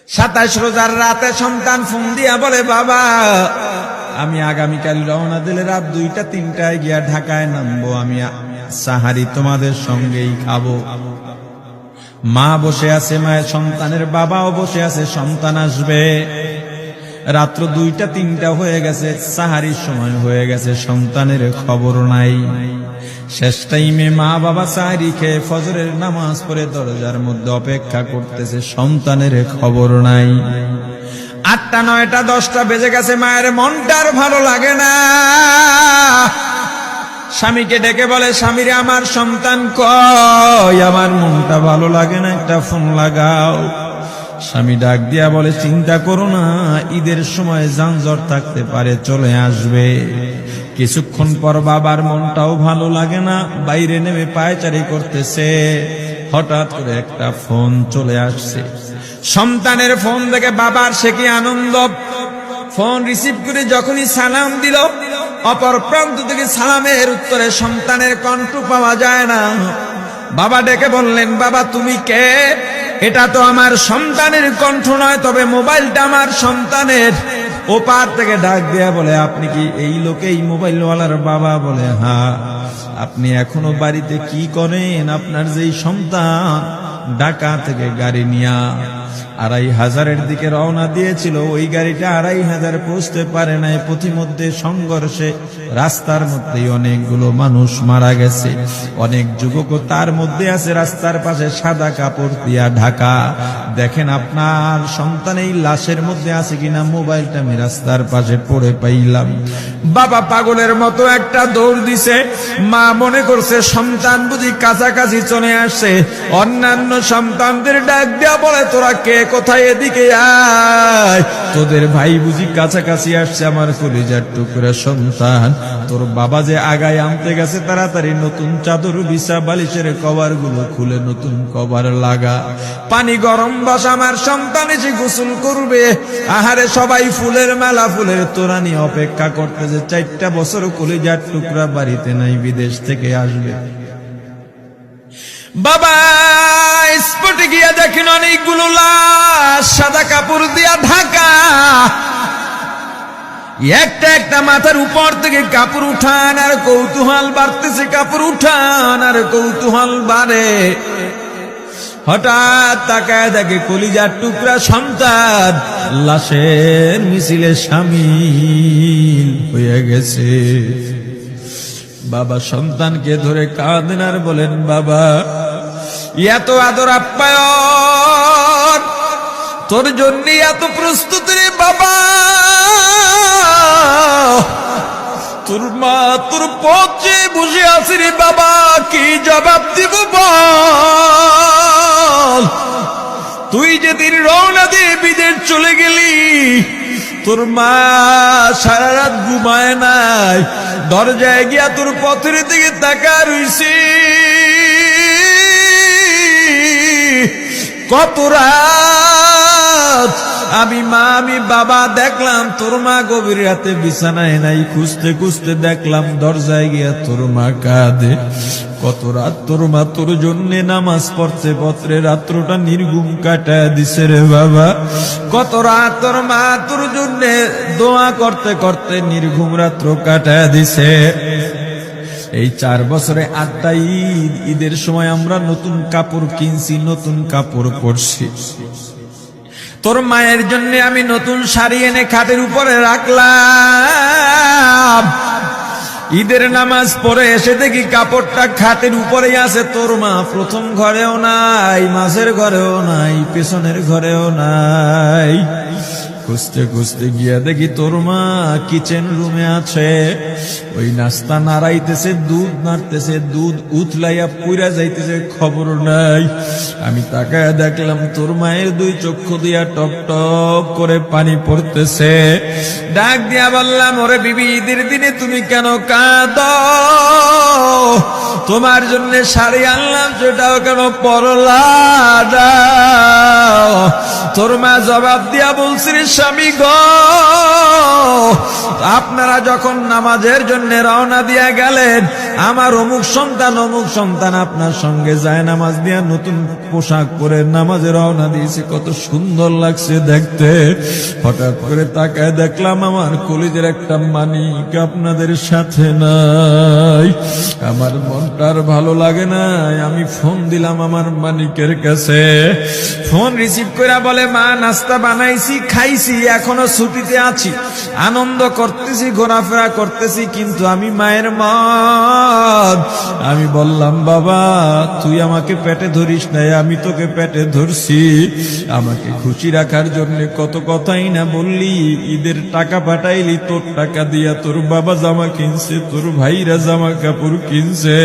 27 রোজার রাতে সন্তান ফোন দিয়া বলে, বাবা আমি আগামীকাল রওনা দিলে রাত 2টা-3টায় গিয়া ঢাকায় নামবো, আমি সাহারি তোমাদের সঙ্গেই খাবো। মা বসে আছে, মায়ের সন্তানের বাবাও বসে আছে, সন্তান আসবে। রাত্র 2টা-3টা হয়ে গেছে, সাহারির সময় হয়ে গেছে, সন্তানের খবর নাই। শেষ টাইমে মা বাবা সাহারি খেয়ে ফজরের নামাজ পড়ে দরজার মধ্যে অপেক্ষা করতেছে, সন্তানের খবর নাই। 8টা, 9টা, 10টা বেজে গেছে, মায়ের মনটার ভালো লাগে না। স্বামীকে ডেকে বলে, স্বামীরে আমার সন্তান কই, আমার মনটা ভালো লাগে না, একটা ফোন লাগাও। স্বামী ডাক দিয়া বলে, চিন্তা করো না, ঈদের সময় যানজট থাকতে পারে, চলে আসবে। কিছুক্ষণ পর বাবার মনটাও ভালো লাগে না, বাইরে নেমে পায়চারি করতেছে। হঠাৎ করে একটা ফোন চলে আসছে। সন্তানের ফোন দেখে বাবার সে কি আনন্দ। ফোন রিসিভ করে যখনই সালাম দিল, অপর প্রান্ত থেকে সালামের উত্তরে সন্তানের কণ্ঠ পাওয়া যায় না। বাবা ডেকে বললেন, বাবা তুমি কে? এটা তো আমার সন্তানের কণ্ঠ নয়, তবে মোবাইলটা আমার সন্তানের। ওপার থেকে ডাক দেয়া বলে, আপনি কি এই লোকে, এই মোবাইলওয়ালার বাবা? বলে, হ্যাঁ। আপনি এখনো বাড়িতে কি করেন? আপনার যেই সন্তান ঢাকা থেকে গাড়ি নিয়া 2500-এর দিকে রওনা দিয়েছিল, ওই গাড়িটা 2500 পৌঁছতে পারে নাই। পথিমধ্যে সংঘর্ষে রাস্তার মধ্যেই অনেকগুলো মানুষ মারা গেছে, অনেক যুবকও তার মধ্যে আছে। রাস্তার পাশে সাদা কাপড় দিয়া ঢাকা। দেখেন আপনার সন্তান এই লাশের মধ্যে আছে কিনা। মোবাইলটা আমি রাস্তার পাশে পড়ে পাইলাম। বাবা পাগলের মতো একটা দৌড় দিছে। মা মনে করছে সন্তান বুঝি কাছাকাছি চলে আসছে। অন্যান্য সন্তানদের ডাক দেয়া বলে, তোরা কে, কোথায়, এদিকে আয়, তোদের ভাই বুঝি কাছাকাছি আসছে। আমার কলিজার টুকরা সন্তান, তোর বাবা যে আগায় আনতে গেছে, তাড়াতাড়ি নতুন চাদর বিছা, বালিশের কভার গুলো খুলে নতুন কভার লাগা, পানি গরম বসা, আমার সন্তান এসে গোসল করবে। আহারে সবাই ফুলের মেলা, ফুলের তোড়া নিয়ে অপেক্ষা করতেছে। 4টা বছর কলিজার টুকরা বাড়িতে নাই, বিদেশ থেকে আসবে। বাবা স্পটে গিয়া দেখেন অনেকগুলো লাশ সাদা কাপড় দিয়া ঢাকা। একটা একটা মাথার উপর থেকে কাপড় উঠান আর কৌতূহল বাড়তেছে, কাপড় উঠান আর কৌতূহল বাড়ে। হঠাৎ তাকায় দেখে কলিজার টুকরা সন্তান লাশের মিছিলে শামিল হয়ে গেছে। বাবা সন্তানকে ধরে কাঁদেন আর বলেন, বাবা এত আদর আপ্যায়ন তোর জন্য, এত প্রস্তুতি রে বাবা। তোর মা তোর পথে বসে আছে রে বাবা, কি জবাব দিব বল? তুই যেদিন রওনা দিয়ে বিদেশ চলে গেলি, তোর মা সারা রাত ঘুমায় নাই, দরজায় গিয়া তোর পথের দিকে তাকা রইছি। কত রাত আমি মা, আমি বাবা দেখলাম তোর মা গভীর রাতে বিছানায় নাই। খুঁজতে খুঁজতে দেখলাম দরজায় গিয়া তোর মা কাঁদে। কত রাত তোর মা তোর জন্য নামাজ পড়তে পড়তে রাত্রটা নির্ঘুম কাটায় দিছে রে বাবা। কত রাত তোর মা তোর জন্য দোয়া করতে করতে নির্ঘুম রাত্র কাটায় দিছে। এই 4 বছরে 8টা ঈদ, ঈদের সময় আমরা নতুন কাপড় কিনছি, নতুন কাপড় পরছি। তোর মায়ের জন্য আমি নতুন শাড়ি এনে খাটের উপরে রাখলাম। ঈদের নামাজ পড়ে এসে দেখি কাপড়টা খাটের উপরেই আছে। তোর মা প্রথম ঘরেও নাই, মাঝের ঘরেও নাই, পেছনের ঘরেও নাই। খুঁজতে খুঁজতে গিয়া দেখি তোর মা কিচেন রুমে আছে। ওই নাস্তা নাড়াইতেছে, দুধ নাড়তেছে, দুধ উতলাইয়া পুইরা যাইতেছে, খবর নাই। আমি তাকায় দেখলাম তোর মায়ের 2 চক্ষু দিয়া টপ টপ করে পানি পড়তেছে। ডাক দিয়া বললাম, ওরে বিবি ঈদের দিনে তুমি কেন কাঁদো? তোমার জন্য শাড়ি আনলাম, সেটাও কেন পরলা না? তোর মা জবাব দিয়া বলছি, স্বামী গো, আপনারা যখন নামাজের জন্য রওনা দিয়া গেলেন, আমার অমুক সন্তান আপনার সঙ্গে যায় নামাজ দিয়া নতুন পোশাক পরে নামাজে রওনা দিয়েছে, কত সুন্দর লাগছে দেখতে। হঠাৎ করে তাকায় দেখলাম আমার কলিজের একটা মানিক আপনাদের সাথে নাই। আমার মনটার ভালো লাগে নাই। আমি ফোন দিলাম আমার মানিকের কাছে। ফোন রিসিভ করে বলে, মা নাস্তা বানাইছি, খাইছি, এখনো ছুটিতে আছি, আনন্দ করতেছি, ঘোরাফেরা করতেছি, কিন্তু আমি মায়ের মন। আমি বললাম, বাবা তুই আমাকে পেটে ধরিস নাই, আমি তোকে পেটে ধরছি। আমাকে খুশি রাখার জন্য কত কথাই না বললি, ঈদের টাকা পাঠাইলি, তোর টাকা দিয়া তোর বাবা জামা কিনছে, তোর ভাইরা জামা কাপড় কিনছে,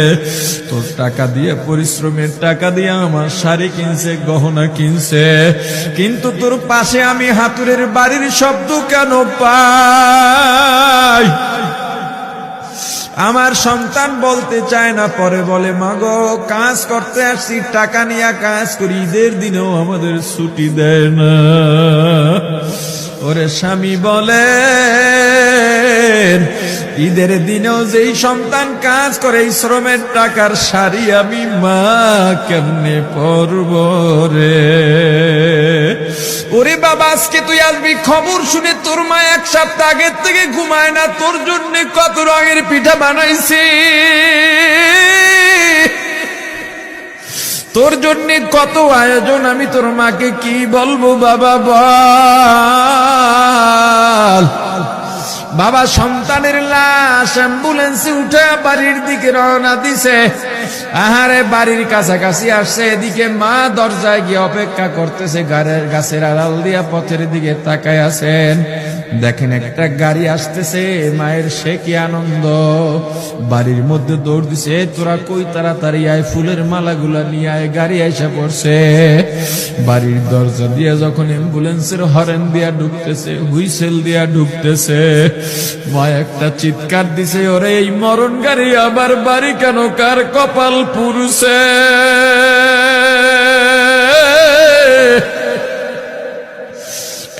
তোর টাকা দিয়ে পরিশ্রমের টাকা দিয়ে আমার শাড়ি কিনছে, গহনা কিনছে, কিন্তু তোর পাশে আমি হাতুড়ের বাড়ির শব্দ কেন পাই? আমার সন্তান বলতে চায় না, পরে বলে, মাগো কাজ করতে আসছি, টাকা নিয়ে কাজ করি, ঈদের দিনেও আমাদের ছুটি দেয় না। ওরে স্বামী বলে, ঈদের দিনেও যেই সন্তান কাজ করে, এই শ্রমের টাকার শাড়ি আমি মা কেমনে পরব রে? ওরে বাবা, আজকে তুই আসবি, খবর শুনে তোর মা এক সপ্তাহ আগের থেকে ঘুমায় না, তোর জন্য কত রঙের পিঠা বানাইছি, তোর জন্য কত আয়োজন, আমি তোর মাকে কি বলবো বাবা বল। বাবা সন্তানের লাশ অ্যাম্বুলেন্সে উঠে বাড়ির দিকে রওনা দিছে। আহারে বাড়ির কাছাকাছি আসছে, এদিকে মা দরজায় গিয়ে অপেক্ষা করতেছে, গাছের আড়াল দিয়া পথের দিকে তাকায় আছেন। দেখেন একটা গাড়ি আসতেছে, মায়ের সে কি আনন্দ, বাড়ির মধ্যে দৌড় দিছে, তোরা কই তাড়াতাড়ি আয়, ফুলের মালাগুলা নিয়ে আয়, গাড়ি এসে পড়ছে। বাড়ির দরজা দিয়ে যখন অ্যাম্বুলেন্সের হরেন দিয়া ঢুকতেছে, হুইসেল দিয়া ঢুকতেছে, মা একটা চিৎকার দিছে, ওরে এই মরণ গাড়ি আবার বাড়ি কেন, কার কপাল পুরুষে?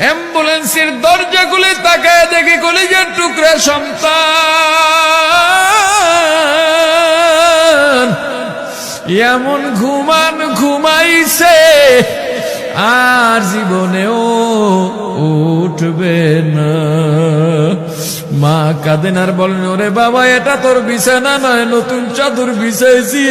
অ্যাম্বুলেন্সের দরজা খুলে তাকায় দেখে কলিজার টুকরা সন্তান এমন ঘুমাইছে, আর জীবনেও উঠবে না। মা কাঁদেন আর বলেন, ওরে বাবা এটা তোর বিছানা নয়, নতুন চাদর বিছাইছি।